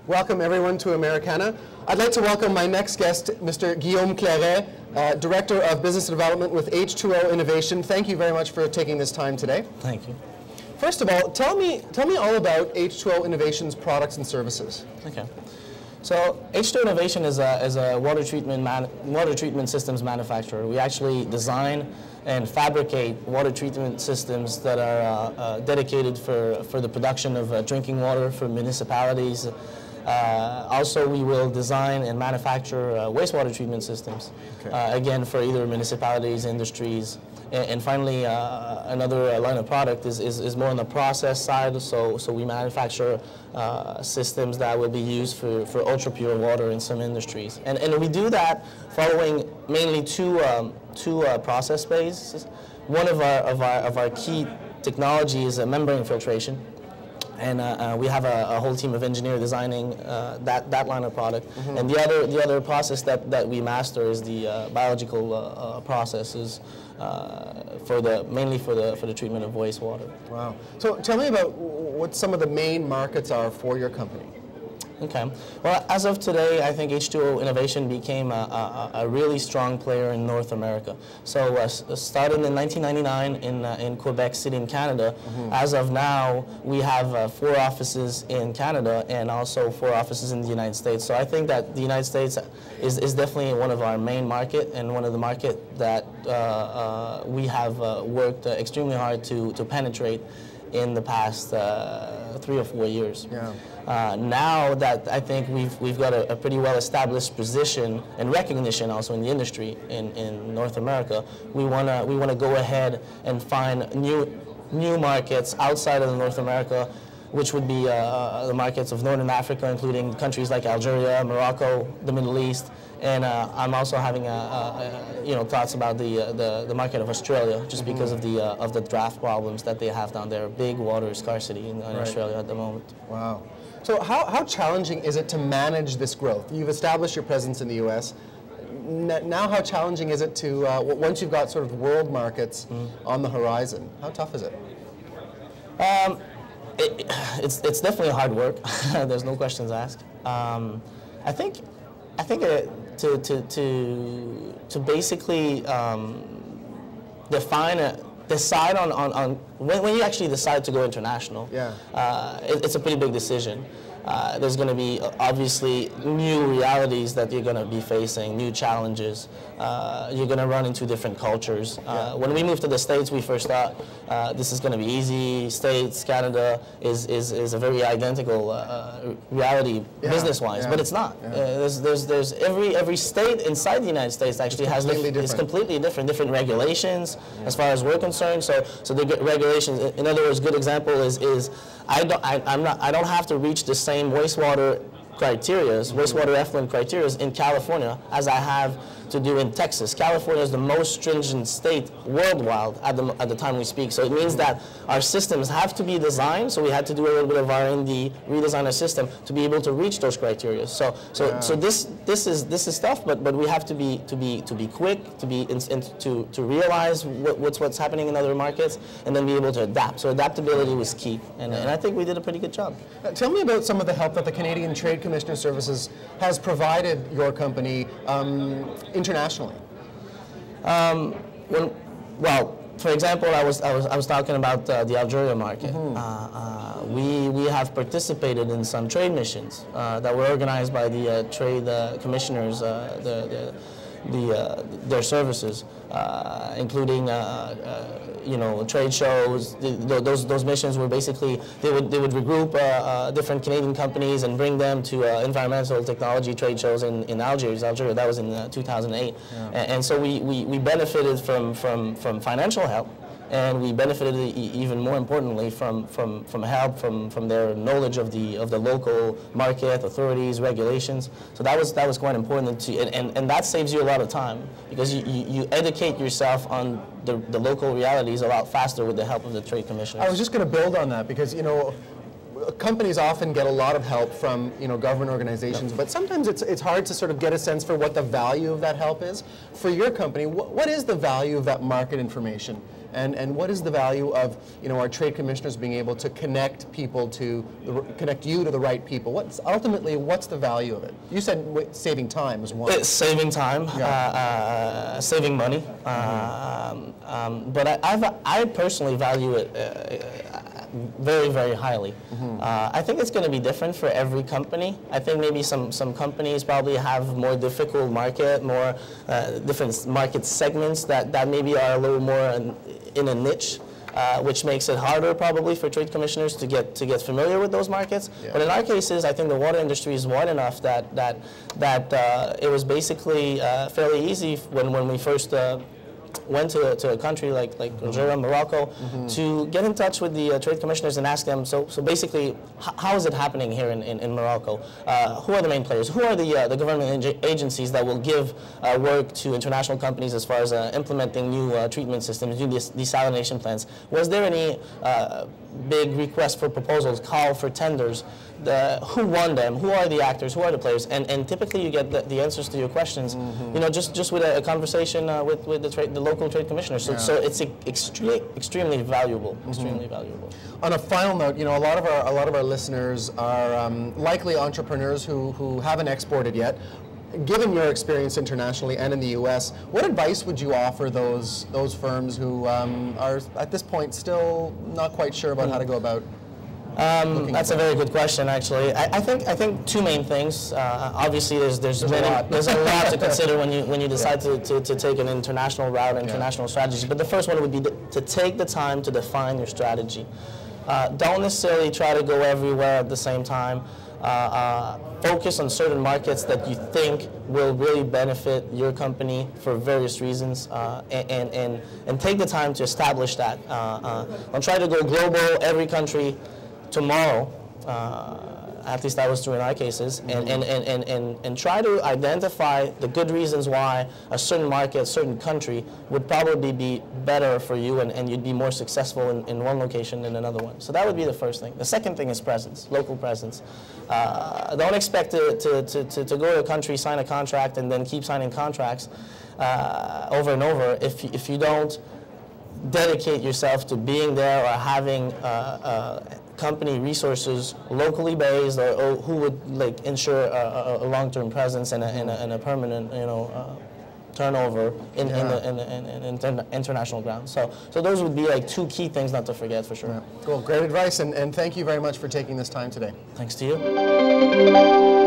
Welcome everyone to Americana. I'd like to welcome my next guest, Mr. Guillaume Claret, Director of Business Development with H20 Innovation. Thank you very much for taking this time today. Thank you. First of all, tell me all about H20 Innovation's products and services. Okay. So H20 Innovation is a water treatment systems manufacturer. We actually design and fabricate water treatment systems that are dedicated for the production of drinking water for municipalities. Also, we will design and manufacture wastewater treatment systems, again, for either municipalities, industries. And finally, another line of product is more on the process side. So we manufacture systems that will be used for ultra pure water in some industries. And we do that following mainly two process phases. One of our key technology is membrane filtration. And we have a whole team of engineers designing that line of product. Mm-hmm. And the other process that we master is the biological processes mainly for the treatment of wastewater. Wow. So tell me about what some of the main markets are for your company. Okay. Well, as of today, I think H20 Innovation became a really strong player in North America. So started in 1999 in Quebec City in Canada. Mm-hmm. As of now, we have 4 offices in Canada and also 4 offices in the United States. So I think that the United States is definitely one of our main market and one of the market that we have worked extremely hard to penetrate in the past 3 or 4 years. Yeah. Now that I think we've got a pretty well established position and recognition also in the industry in North America, we wanna go ahead and find new markets outside of North America, which would be the markets of Northern Africa, including countries like Algeria, Morocco, the Middle East. And I'm also having thoughts about the market of Australia, just because of the draft problems that they have down there. Big water scarcity in Australia at the moment. Wow. So how challenging is it to manage this growth? You've established your presence in the U.S. Now how challenging is it to, once you've got sort of world markets on the horizon, how tough is it? It's definitely hard work. There's no questions asked. I think to basically decide on when you actually decide to go international, it's a pretty big decision. There's going to be obviously new realities that you're going to be facing, new challenges. You're going to run into different cultures. When we moved to the States, we first thought this is going to be easy. States, Canada is a very identical reality business-wise, but it's not. There's every state inside the United States actually is completely different regulations as far as we're concerned. So the regulations, in other words, good example is I don't have to reach the same wastewater effluent criteria in California as I have to do in Texas. California is the most stringent state worldwide at the time we speak. So it means that our systems have to be designed. So we had to do a little bit of R&D, redesign our system to be able to reach those criteria. So this is tough, but we have to be quick, to realize what's happening in other markets, and then be able to adapt. So adaptability was key, and I think we did a pretty good job. Tell me about some of the help that the Canadian Trade Commissioner Services has provided your company internationally. Well, for example, I was talking about the Algeria market. Mm-hmm. We have participated in some trade missions that were organized by the trade commissioners, their services, including trade shows. Those missions were basically they would regroup different Canadian companies and bring them to environmental technology trade shows in Algiers. Algeria, that was in 2008, and so we benefited from financial help. And we benefited even more importantly from help from their knowledge of the local market, authorities, regulations. So that was quite important and that saves you a lot of time because you educate yourself on the local realities a lot faster with the help of the trade commissioners. I was just going to build on that because companies often get a lot of help from government organizations, but sometimes it's hard to sort of get a sense for what the value of that help is. For your company, what is the value of that market information? And what is the value of our trade commissioners being able to connect people connect you to the right people? What's the value of it? You said saving time is one. It's saving time, saving money, but I personally value it very, very highly. I think it's going to be different for every company. I think maybe some companies probably have more difficult market, more different market segments that maybe are a little more in a niche, which makes it harder probably for trade commissioners to get familiar with those markets. Yeah. But in our cases, I think the water industry is wide enough that it was basically fairly easy when we first went to a country like Algeria, Morocco, to get in touch with the trade commissioners and ask them, so basically, how is it happening here in Morocco? Who are the main players? Who are the government agencies that will give work to international companies as far as implementing new treatment systems, new desalination plants? Was there any big request for proposals, call for tenders? Who won them? Who are the actors? Who are the players? And typically you get the answers to your questions, just with a conversation with the local trade commissioner. So it's extremely valuable. Extremely valuable. On a final note, a lot of our listeners are likely entrepreneurs who haven't exported yet. Given your experience internationally and in the U.S., what advice would you offer those firms who are at this point still not quite sure about how to go about? That's a very good question, actually. I think two main things. Obviously, there's a lot to consider when you decide to take an international route, international strategy. But the first one would be to take the time to define your strategy. Don't necessarily try to go everywhere at the same time. Focus on certain markets that you think will really benefit your company for various reasons, and take the time to establish that. Don't try to go global, every country tomorrow. At least that was true in our cases, and try to identify the good reasons why a certain market, a certain country would probably be better for you, and you'd be more successful in one location than another one. So that would be the first thing. The second thing is presence, local presence. Don't expect to go to a country, sign a contract, and then keep signing contracts over and over if you don't dedicate yourself to being there or having company resources locally based, or who would ensure a long-term presence and a permanent turnover in international grounds. So those would be two key things not to forget, for sure. Yeah. Cool, great advice, and thank you very much for taking this time today. Thanks to you.